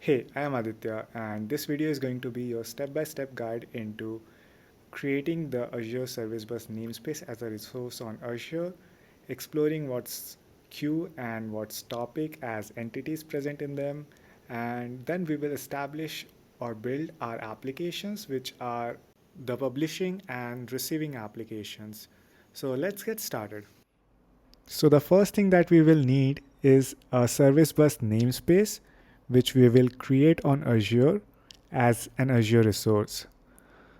Hey, I am Aditya, and this video is going to be your step-by-step guide into creating the Azure Service Bus namespace as a resource on Azure, exploring what's queue and what's topic as entities present in them, and then we will establish or build our applications, which are the publishing and receiving applications. So let's get started. So the first thing that we will need is a service bus namespace, which we will create on Azure as an Azure resource.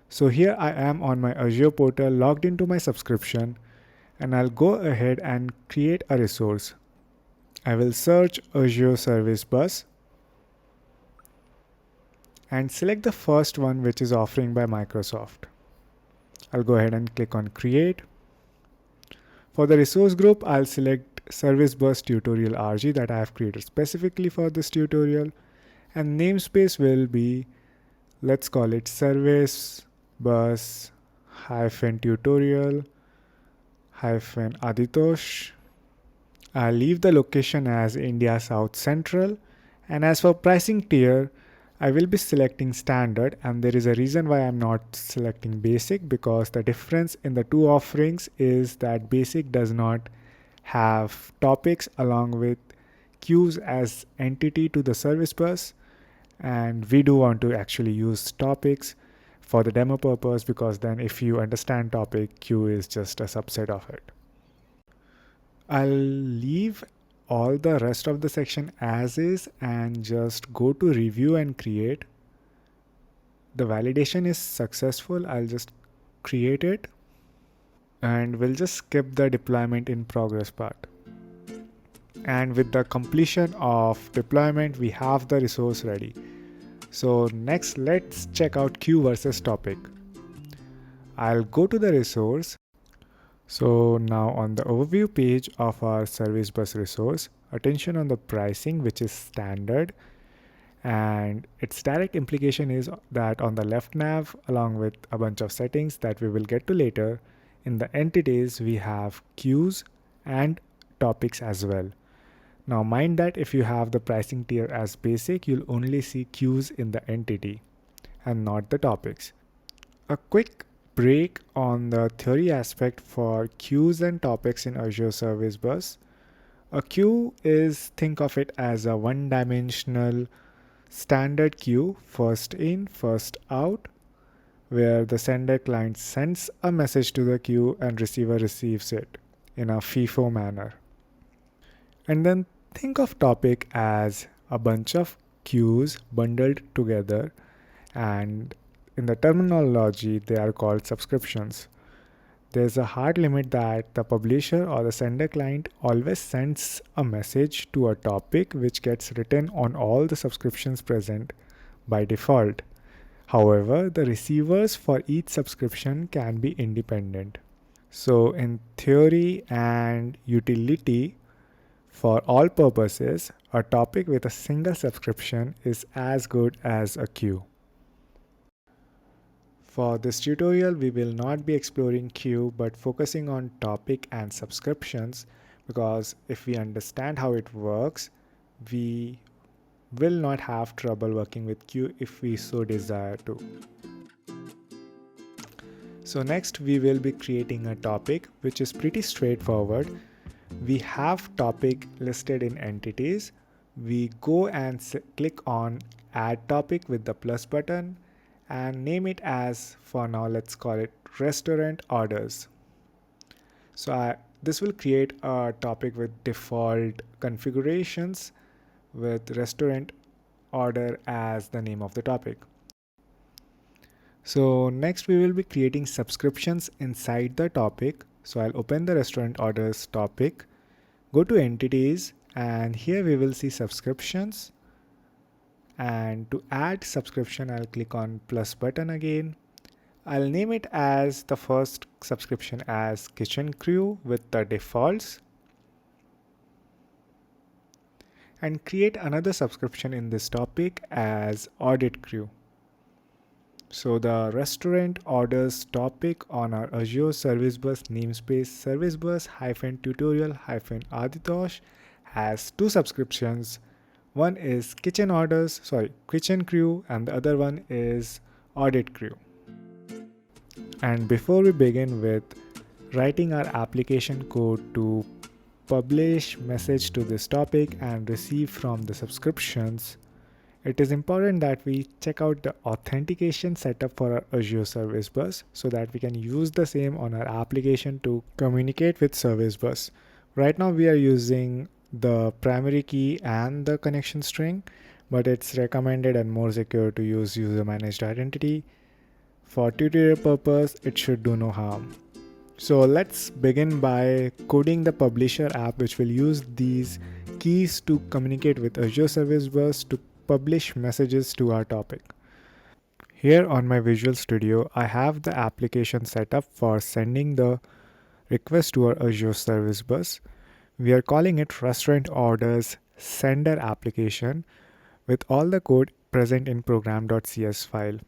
So here I am on my Azure portal logged into my subscription, and I'll go ahead and create a resource. I will search Azure Service Bus and select the first one, which is offering by Microsoft. I'll go ahead and click on create. For the resource group, I'll select Service Bus Tutorial RG that I have created specifically for this tutorial, and namespace will be, let's call it Service Bus tutorial Aditosh. I'll leave the location as India South Central, and as for pricing tier, I will be selecting standard, and there is a reason why I'm not selecting basic, because the difference in the two offerings is that basic does not have topics along with queues as entity to the service bus, and we do want to actually use topics for the demo purpose, because then if you understand topic, queue is just a subset of it. I'll leave all the rest of the section as is and just go to review and create. The validation is successful. I'll just create it, and we'll just skip the deployment in progress part. And with the completion of deployment, we have the resource ready. So next, let's check out queue versus topic. I'll go to the resource. So now on the overview page of our service bus resource, attention on the pricing, which is standard, and its direct implication is that on the left nav, along with a bunch of settings that we will get to later, in the entities we have queues and topics as well. Now mind that if you have the pricing tier as basic, you'll only see queues in the entity and not the topics. A quick break on the theory aspect for queues and topics in Azure Service Bus. A queue is, think of it as a one-dimensional standard queue, first in, first out, where the sender client sends a message to the queue and receiver receives it in a FIFO manner. And then think of topic as a bunch of queues bundled together, and in the terminology they are called subscriptions. There's a hard limit that the publisher or the sender client always sends a message to a topic which gets written on all the subscriptions present by default. However, the receivers for each subscription can be independent. So in theory and utility, for all purposes, a topic with a single subscription is as good as a queue. For this tutorial, we will not be exploring queue but focusing on topic and subscriptions, because if we understand how it works, we will not have trouble working with queue if we so desire to. So next we will be creating a topic, which is pretty straightforward. We have topic listed in entities. We go and click on add topic with the plus button and name it as, for now let's call it restaurant orders. So this will create a topic with default configurations with restaurant order as the name of the topic. So next we will be creating subscriptions inside the topic. So I'll open the restaurant orders topic, go to entities, and here we will see subscriptions. And to add subscription, I'll click on plus button again. I'll name it as the first subscription as kitchen crew with the defaults, and create another subscription in this topic as audit crew. So the restaurant orders topic on our Azure Service Bus namespace service bus tutorial Aditosh has two subscriptions, One is kitchen crew, and the other one is audit crew. And before we begin with writing our application code to publish message to this topic and receive from the subscriptions, it is important that we check out the authentication setup for our Azure Service Bus so that we can use the same on our application to communicate with Service Bus. Right now we are using the primary key and the connection string, but it's recommended and more secure to use user managed identity. For tutorial purpose, it should do no harm. So let's begin by coding the publisher app, which will use these keys to communicate with Azure Service Bus to publish messages to our topic. Here on my Visual Studio, I have the application set up for sending the request to our Azure Service Bus. We are calling it Restaurant Orders Sender Application with all the code present in program.cs file.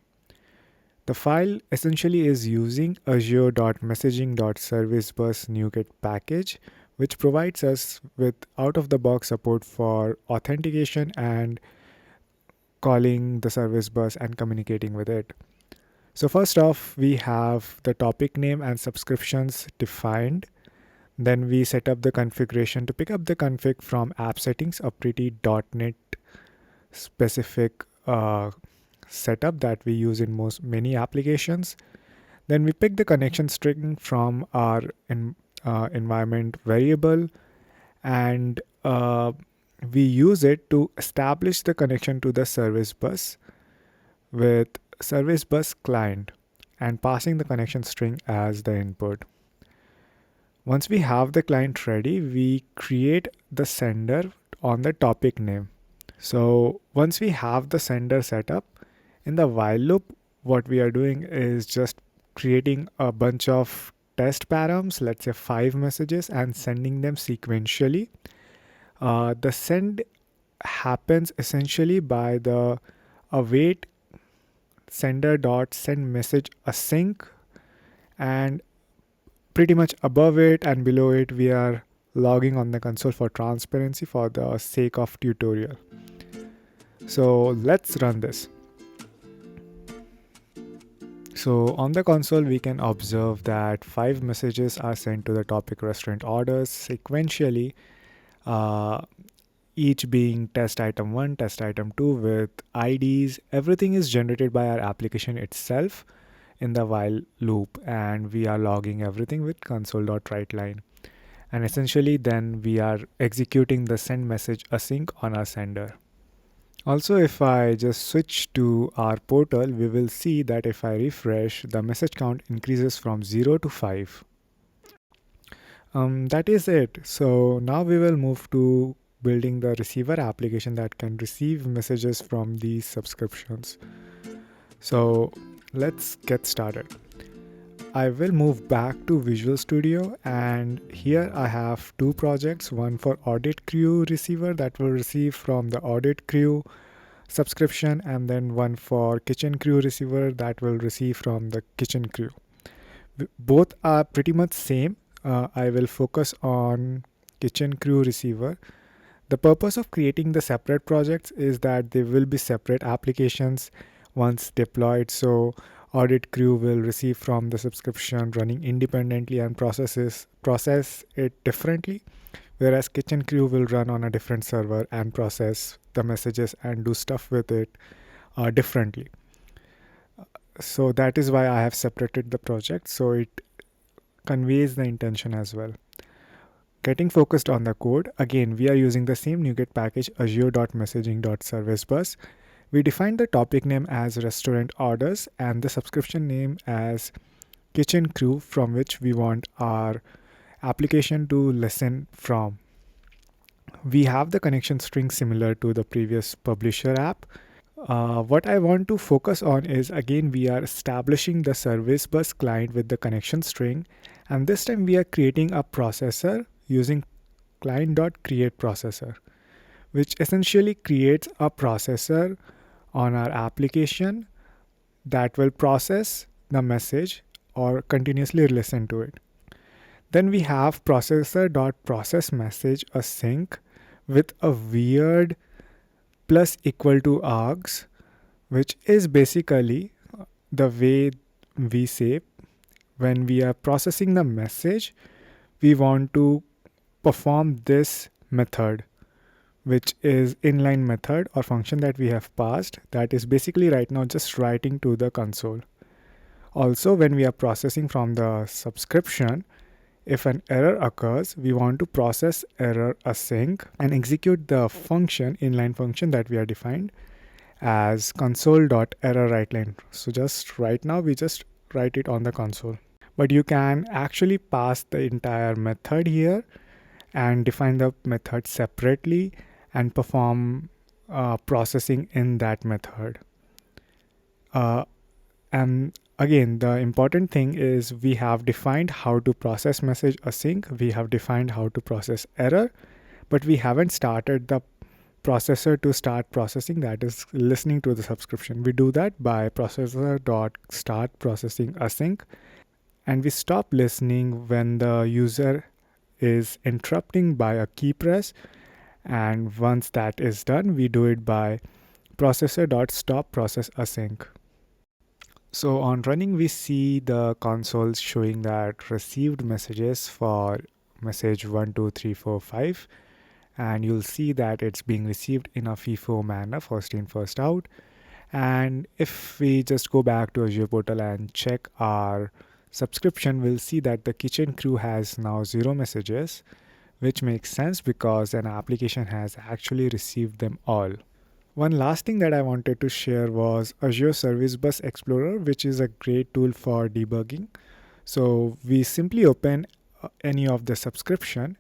The file essentially is using azure.messaging.servicebus NuGet package, which provides us with out-of-the-box support for authentication and calling the service bus and communicating with it. So first off, we have the topic name and subscriptions defined. Then we set up the configuration to pick up the config from app settings, a pretty .NET specific setup that we use in many applications. Then we pick the connection string from our environment variable, and we use it to establish the connection to the service bus with service bus client and passing the connection string as the input. Once we have the client ready, we create the sender on the topic name. So once we have the sender set up, in the while loop, what we are doing is just creating a bunch of test params, let's say 5 messages, and sending them sequentially. The send happens essentially by the await sender.send message async, and pretty much above it and below it we are logging on the console for transparency for the sake of tutorial. So let's run this. So on the console we can observe that 5 messages are sent to the topic restaurant orders sequentially, each being test item 1, test item 2 with IDs. Everything is generated by our application itself in the while loop, and we are logging everything with console.writeLine. And essentially then we are executing the send message async on our sender. Also, if I just switch to our portal, we will see that if I refresh, the message count increases from 0 to 5. That is it. So now we will move to building the receiver application that can receive messages from these subscriptions. So let's get started. I will move back to Visual Studio, and here I have 2 projects, one for audit crew receiver that will receive from the audit crew subscription, and then one for kitchen crew receiver that will receive from the kitchen crew. Both are pretty much same. I will focus on kitchen crew receiver. The purpose of creating the separate projects is that they will be separate applications once deployed. So audit crew will receive from the subscription running independently and process it differently, whereas kitchen crew will run on a different server and process the messages and do stuff with it differently. So that is why I have separated the project, so it conveys the intention as well. Getting focused on the code, again we are using the same NuGet package azure.messaging.servicebus. We defined the topic name as restaurant orders and the subscription name as kitchen crew, from which we want our application to listen from. We have the connection string similar to the previous publisher app. What I want to focus on is, again, we are establishing the service bus client with the connection string, and this time we are creating a processor using client.createProcessor, which essentially creates a processor on our application that will process the message or continuously listen to it. Then we have processor.processMessage async with a weird plus equal to args, which is basically the way we say when we are processing the message, we want to perform this method, which is inline method or function that we have passed, that is basically right now just writing to the console. Also, when we are processing from the subscription, if an error occurs, we want to process error async and execute the function, inline function that we are defined as console.errorWriteLine. So just right now we just write it on the console. But you can actually pass the entire method here and define the method separately and perform processing in that method. And again, the important thing is we have defined how to process message async, we have defined how to process error, but we haven't started the processor to start processing, that is listening to the subscription. We do that by processor.start processing async, and we stop listening when the user is interrupting by a key press. And once that is done, we do it by processor.stop process async. So on running, we see the console showing that received messages for message 1, 2, 3, 4, 5. And you'll see that it's being received in a FIFO manner, first in, first out. And if we just go back to Azure portal and check our subscription, we'll see that the kitchen crew has now 0 messages, which makes sense because an application has actually received them all. One last thing that I wanted to share was Azure Service Bus Explorer, which is a great tool for debugging. So we simply open any of the subscription,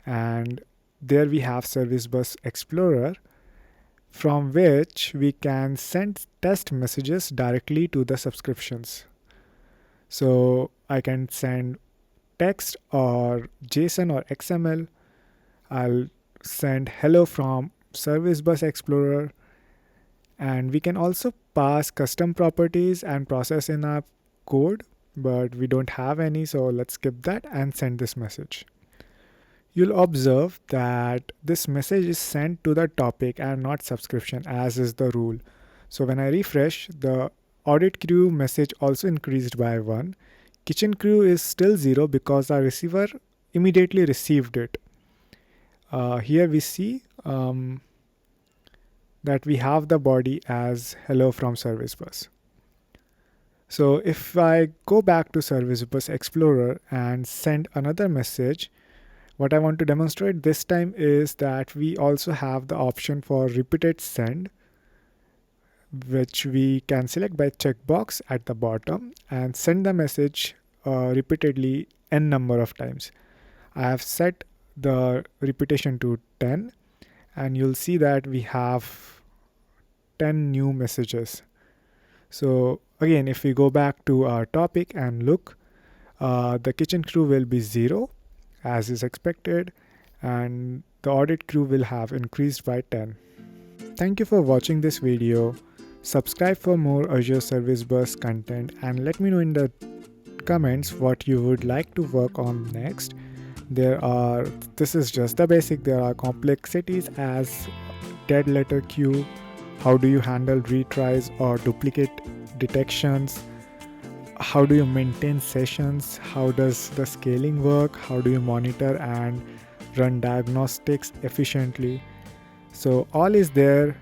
and there we have Service Bus Explorer, from which we can send test messages directly to the subscriptions. So I can send text or JSON or XML. I'll send hello from Service Bus Explorer, and we can also pass custom properties and process in our code, but we don't have any, so let's skip that and send this message. You'll observe that this message is sent to the topic and not subscription, as is the rule. So when I refresh, the audit crew message also increased by 1. Kitchen crew is still 0 because our receiver immediately received it. Here we see that we have the body as hello from Service Bus. So if I go back to Service Bus Explorer and send another message, what I want to demonstrate this time is that we also have the option for repeated send, which we can select by checkbox at the bottom and send the message repeatedly n number of times. I have set the repetition to 10, and you'll see that we have 10 new messages. So again, if we go back to our topic and look, the kitchen crew will be 0 as is expected, and the audit crew will have increased by 10. Thank you for watching this video. Subscribe for more Azure Service Bus content and let me know in the comments what you would like to work on next. This is just the basic. There are complexities as dead letter queue, how do you handle retries or duplicate detections, how do you maintain sessions, how does the scaling work, how do you monitor and run diagnostics efficiently. So all is there,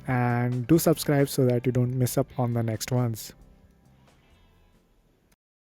and do subscribe so that you don't miss up on the next ones.